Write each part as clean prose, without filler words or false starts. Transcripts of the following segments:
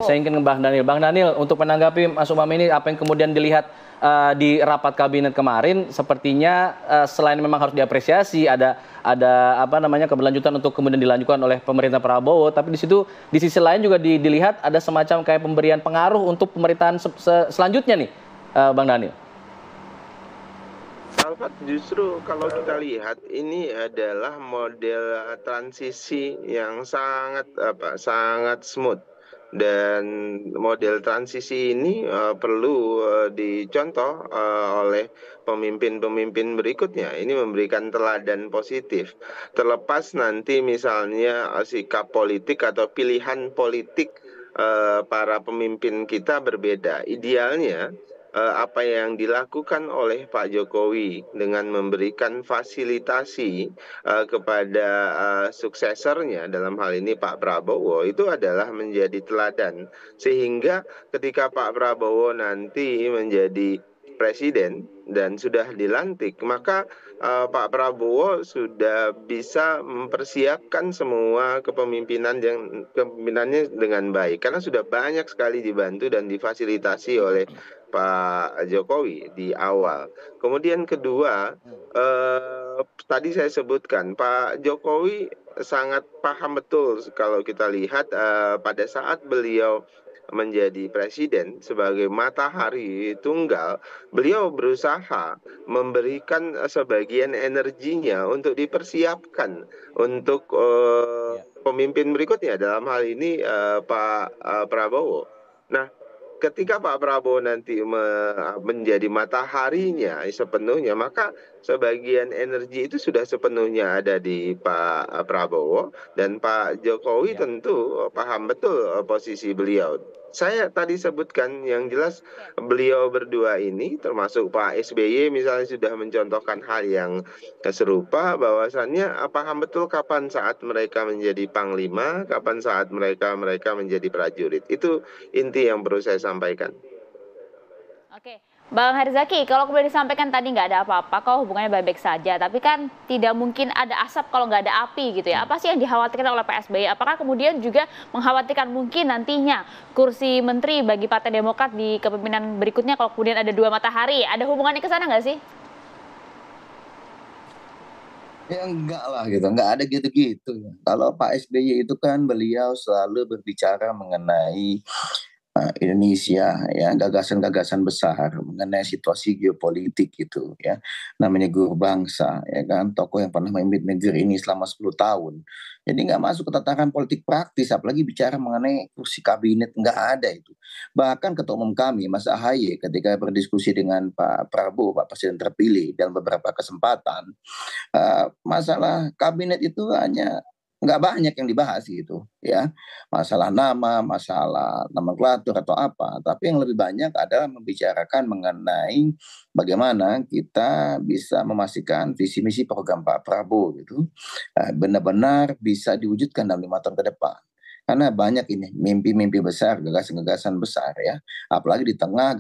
Saya ingin ke Bang Daniel. Bang Daniel, untuk menanggapi Mas Umam ini, apa yang kemudian dilihat di rapat kabinet kemarin, sepertinya selain memang harus diapresiasi, ada apa namanya keberlanjutan untuk kemudian dilanjutkan oleh pemerintah Prabowo, tapi di sisi lain juga dilihat ada semacam kayak pemberian pengaruh untuk pemerintahan selanjutnya nih, Bang Daniel. Alfat, justru kalau kita lihat ini adalah model transisi yang sangat smooth, dan model transisi ini perlu dicontoh oleh pemimpin-pemimpin berikutnya. Ini memberikan teladan positif. Terlepas nanti misalnya sikap politik atau pilihan politik para pemimpin kita berbeda. Idealnya apa yang dilakukan oleh Pak Jokowi dengan memberikan fasilitasi kepada suksesornya, dalam hal ini Pak Prabowo, itu adalah menjadi teladan, sehingga ketika Pak Prabowo nanti menjadi presiden dan sudah dilantik, maka Pak Prabowo sudah bisa mempersiapkan semua kepemimpinannya dengan baik, karena sudah banyak sekali dibantu dan difasilitasi oleh Pak Jokowi di awal. Kemudian kedua, tadi saya sebutkan Pak Jokowi sangat paham betul kalau kita lihat pada saat beliau menjadi presiden sebagai matahari tunggal, beliau berusaha memberikan sebagian energinya untuk dipersiapkan untuk pemimpin berikutnya, dalam hal ini Pak Prabowo. Nah, ketika Pak Prabowo nanti menjadi mataharinya sepenuhnya, maka sebagian energi itu sudah sepenuhnya ada di Pak Prabowo, dan Pak Jokowi tentu paham betul posisi beliau. Saya tadi sebutkan yang jelas beliau berdua ini, termasuk Pak SBY misalnya, sudah mencontohkan hal yang serupa, bahwasannya paham betul kapan saat mereka menjadi panglima, kapan saat mereka menjadi prajurit. Itu inti yang perlu saya sampaikan. Oke, Bang Herzaki, kalau kemudian disampaikan tadi nggak ada apa-apa, kok hubungannya baik-baik saja, tapi kan tidak mungkin ada asap kalau nggak ada api gitu ya. Apa sih yang dikhawatirkan oleh Pak SBY? Apakah kemudian juga mengkhawatirkan mungkin nantinya kursi menteri bagi Partai Demokrat di kepemimpinan berikutnya kalau kemudian ada dua matahari? Ada hubungannya ke sana nggak sih? Ya enggak lah gitu, enggak ada gitu-gitu. Kalau Pak SBY itu kan beliau selalu berbicara mengenai Indonesia, ya, gagasan-gagasan besar mengenai situasi geopolitik gitu ya, namanya guru bangsa, ya kan, tokoh yang pernah memimpin negeri ini selama 10 tahun. Jadi nggak masuk ke tataran politik praktis, apalagi bicara mengenai kursi kabinet, nggak ada itu. Bahkan ketua umum kami Mas Ahaye ketika berdiskusi dengan Pak Prabowo, Pak Presiden terpilih, dalam beberapa kesempatan, masalah kabinet itu hanya nggak banyak yang dibahas gitu ya, masalah nama, masalah nomenklatur atau apa, tapi yang lebih banyak adalah membicarakan mengenai bagaimana kita bisa memastikan visi misi program Pak Prabowo gitu benar-benar bisa diwujudkan dalam 5 tahun ke depan. Karena banyak ini mimpi-mimpi besar, gagasan-gagasan besar ya, apalagi di tengah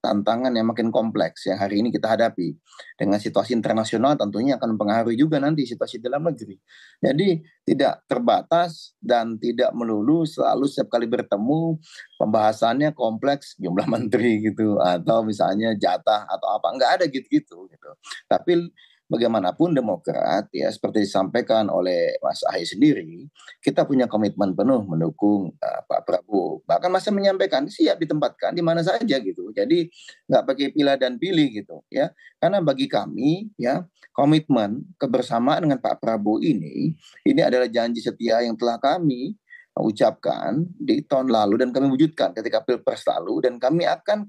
tantangan yang makin kompleks yang hari ini kita hadapi. Dengan situasi internasional tentunya akan mempengaruhi juga nanti situasi dalam negeri. Jadi tidak terbatas dan tidak melulu selalu setiap kali bertemu pembahasannya kompleks, jumlah menteri gitu, atau misalnya jatah atau apa, nggak ada gitu-gitu gitu. Tapi bagaimanapun Demokrat ya seperti disampaikan oleh Mas Ahy sendiri, kita punya komitmen penuh mendukung Pak Prabowo. Bahkan masa menyampaikan siap ditempatkan di mana saja gitu. Jadi nggak pakai pilih dan pilih gitu ya. Karena bagi kami ya komitmen kebersamaan dengan Pak Prabowo ini adalah janji setia yang telah kami ucapkan di tahun lalu dan kami wujudkan ketika Pilpres lalu, dan kami akan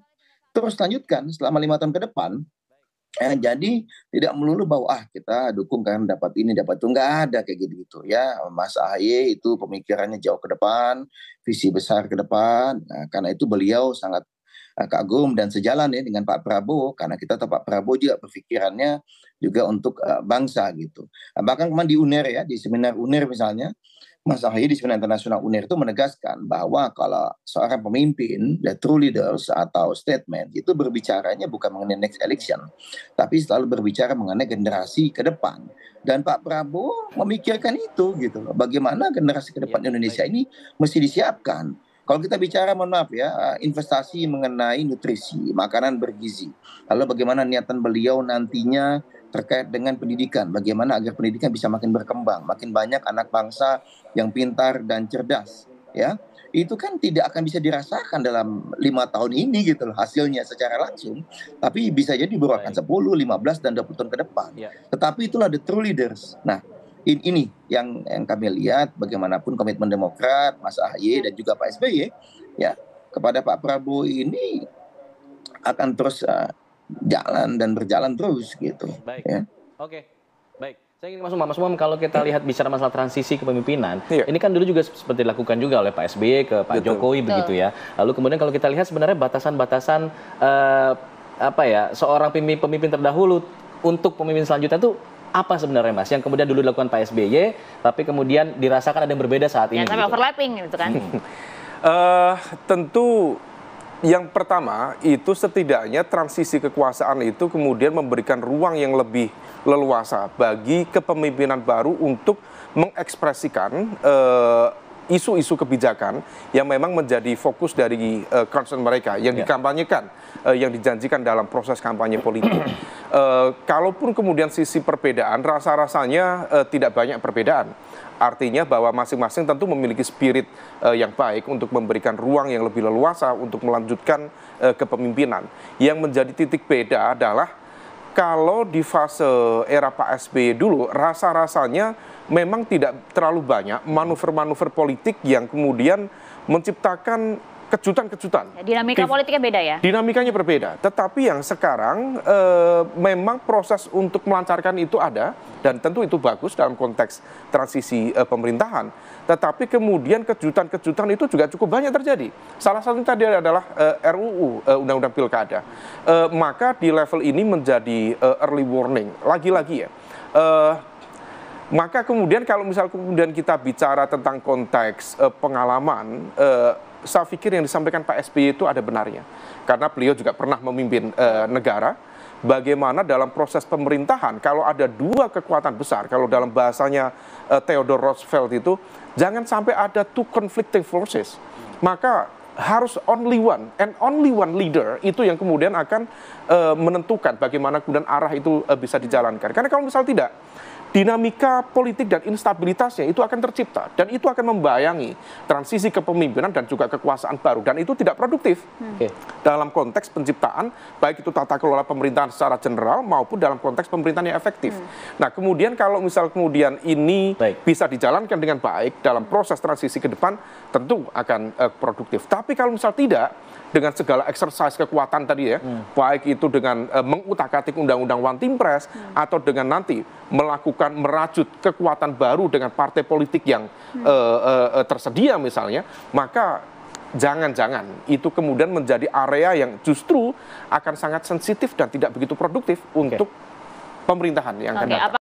terus lanjutkan selama 5 tahun ke depan. Jadi tidak melulu bahwa kita dukung kan dapat ini dapat itu, nggak ada kayak gitu ya. Mas Ahaye itu pemikirannya jauh ke depan, visi besar ke depan. Nah, karena itu beliau sangat kagum dan sejalan ya dengan Pak Prabowo, karena kita tahu Pak Prabowo juga berpikirannya juga untuk bangsa gitu. Nah, bahkan kemarin di UNER ya, di seminar UNER misalnya, Mas Ahaye di Seminar Internasional UNER itu menegaskan bahwa kalau seorang pemimpin, the true leaders atau statement itu berbicaranya bukan mengenai next election, tapi selalu berbicara mengenai generasi ke depan. Dan Pak Prabowo memikirkan itu gitu. Bagaimana generasi ke depan Indonesia ini mesti disiapkan. Kalau kita bicara, mohon maaf ya, investasi mengenai nutrisi, makanan bergizi. Lalu bagaimana niatan beliau nantinya terkait dengan pendidikan, bagaimana agar pendidikan bisa makin berkembang, makin banyak anak bangsa yang pintar dan cerdas, ya. Itu kan tidak akan bisa dirasakan dalam 5 tahun ini gitu loh hasilnya secara langsung, tapi bisa jadi baru akan 10, 15 dan 20 tahun ke depan. Ya. Tetapi itulah the true leaders. Nah, ini yang kami lihat bagaimanapun komitmen Demokrat, Mas AHY dan juga Pak SBY ya kepada Pak Prabowo ini akan terus jalan dan berjalan terus gitu. Baik. Ya. Oke. Baik. Saya ingin Mas Umam, kalau kita lihat bicara masalah transisi kepemimpinan, Iya. ini kan dulu juga seperti dilakukan juga oleh Pak SBY ke Pak Jokowi begitu ya. Lalu kemudian kalau kita lihat sebenarnya batasan-batasan seorang pemimpin terdahulu untuk pemimpin selanjutnya itu apa sebenarnya Mas? Yang kemudian dulu dilakukan Pak SBY, tapi kemudian dirasakan ada yang berbeda saat ini. Jangan sampai gitu. overlapping gitu kan. Tentu yang pertama itu setidaknya transisi kekuasaan itu kemudian memberikan ruang yang lebih leluasa bagi kepemimpinan baru untuk mengekspresikan isu-isu kebijakan yang memang menjadi fokus dari concern mereka yang dikampanyekan, yang dijanjikan dalam proses kampanye politik. Kalaupun kemudian sisi perbedaan, rasa-rasanya tidak banyak perbedaan. Artinya bahwa masing-masing tentu memiliki spirit yang baik untuk memberikan ruang yang lebih leluasa untuk melanjutkan kepemimpinan. Yang menjadi titik beda adalah kalau di fase era Pak SBY dulu, rasa-rasanya memang tidak terlalu banyak manuver-manuver politik yang kemudian menciptakan kejutan-kejutan. Dinamika politiknya beda ya? Dinamikanya berbeda. Tetapi yang sekarang memang proses untuk melancarkan itu ada, dan tentu itu bagus dalam konteks transisi pemerintahan. Tetapi kemudian kejutan-kejutan itu juga cukup banyak terjadi. Salah satunya tadi adalah RUU, Undang-Undang Pilkada. Maka di level ini menjadi early warning. Lagi-lagi ya. Maka kemudian kalau misal kemudian kita bicara tentang konteks pengalaman, saya pikir yang disampaikan Pak SBY itu ada benarnya. Karena beliau juga pernah memimpin negara. Bagaimana dalam proses pemerintahan, kalau ada dua kekuatan besar, kalau dalam bahasanya Theodore Roosevelt itu, jangan sampai ada two conflicting forces. Maka harus only one, and only one leader itu yang kemudian akan menentukan bagaimana kemudian arah itu bisa dijalankan. Karena kalau misal tidak, dinamika politik dan instabilitasnya itu akan tercipta dan itu akan membayangi transisi kepemimpinan dan juga kekuasaan baru, dan itu tidak produktif dalam konteks penciptaan baik itu tata kelola pemerintahan secara general maupun dalam konteks pemerintahan yang efektif. Nah, kemudian kalau misal kemudian ini bisa dijalankan dengan baik dalam proses transisi ke depan, tentu akan produktif. Tapi kalau misal tidak, dengan segala exercise kekuatan tadi ya, baik itu dengan mengutak-atik undang-undang One Team Press atau dengan nanti melakukan merajut kekuatan baru dengan partai politik yang tersedia misalnya, maka jangan-jangan itu kemudian menjadi area yang justru akan sangat sensitif dan tidak begitu produktif untuk pemerintahan yang akan datang.